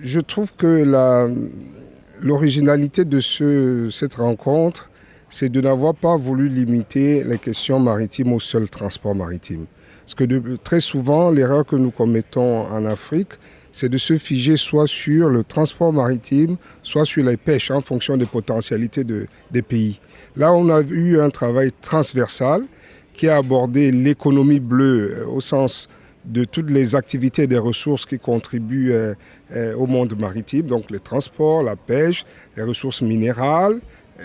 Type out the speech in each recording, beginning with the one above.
Je trouve que l'originalité de cette rencontre, c'est de n'avoir pas voulu limiter les questions maritimes au seul transport maritime. Parce que très souvent, l'erreur que nous commettons en Afrique, c'est de se figer soit sur le transport maritime, soit sur les pêches en fonction des potentialités des pays. Là, on a eu un travail transversal qui a abordé l'économie bleue au sens de toutes les activités et des ressources qui contribuent au monde maritime, donc les transports, la pêche, les ressources minérales,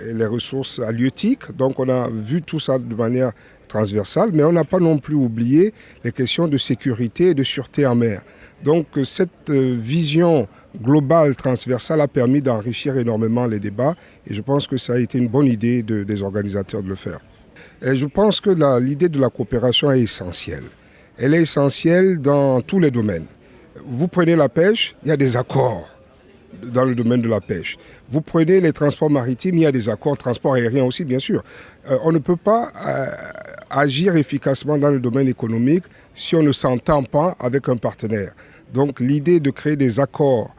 les ressources halieutiques. Donc on a vu tout ça de manière transversale, mais on n'a pas non plus oublié les questions de sécurité et de sûreté en mer. Donc cette vision globale, transversale, a permis d'enrichir énormément les débats et je pense que ça a été une bonne idée des organisateurs de le faire. Et je pense que l'idée de la coopération est essentielle. Elle est essentielle dans tous les domaines. Vous prenez la pêche, il y a des accords dans le domaine de la pêche. Vous prenez les transports maritimes, il y a des accords, transport aérien aussi, bien sûr. On ne peut pas agir efficacement dans le domaine économique si on ne s'entend pas avec un partenaire. Donc l'idée de créer des accords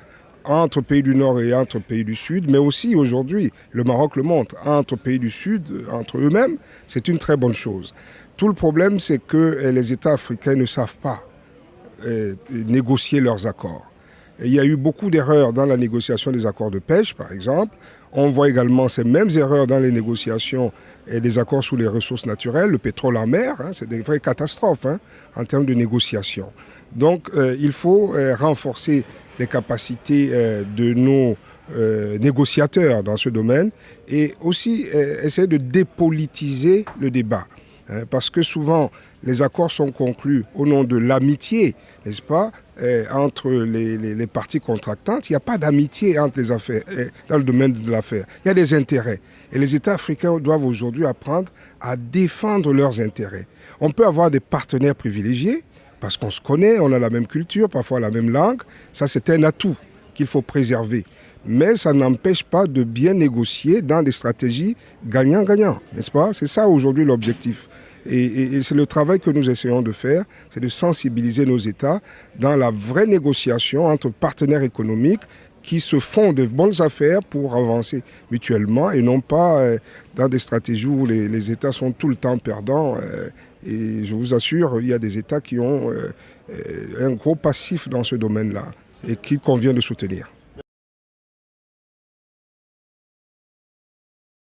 entre pays du Nord et entre pays du Sud, mais aussi aujourd'hui, le Maroc le montre, entre pays du Sud, entre eux-mêmes, c'est une très bonne chose. Tout le problème, c'est que les États africains ne savent pas négocier leurs accords. Et il y a eu beaucoup d'erreurs dans la négociation des accords de pêche, par exemple. On voit également ces mêmes erreurs dans les négociations et des accords sur les ressources naturelles, le pétrole en mer, c'est des vraies catastrophes en termes de négociation. Donc il faut renforcer les capacités de nos négociateurs dans ce domaine et aussi essayer de dépolitiser le débat. Parce que souvent, les accords sont conclus au nom de l'amitié, n'est-ce pas, entre les parties contractantes. Il n'y a pas d'amitié entre les affaires, dans le domaine de l'affaire. Il y a des intérêts. Et les États africains doivent aujourd'hui apprendre à défendre leurs intérêts. On peut avoir des partenaires privilégiés, parce qu'on se connaît, on a la même culture, parfois la même langue. Ça, c'est un atout qu'il faut préserver. Mais ça n'empêche pas de bien négocier dans des stratégies gagnant-gagnant, n'est-ce pas? C'est ça aujourd'hui l'objectif. Et c'est le travail que nous essayons de faire, c'est de sensibiliser nos États dans la vraie négociation entre partenaires économiques qui se font de bonnes affaires pour avancer mutuellement et non pas dans des stratégies où les États sont tout le temps perdants. Et je vous assure, il y a des États qui ont un gros passif dans ce domaine-là et qu'il convient de soutenir.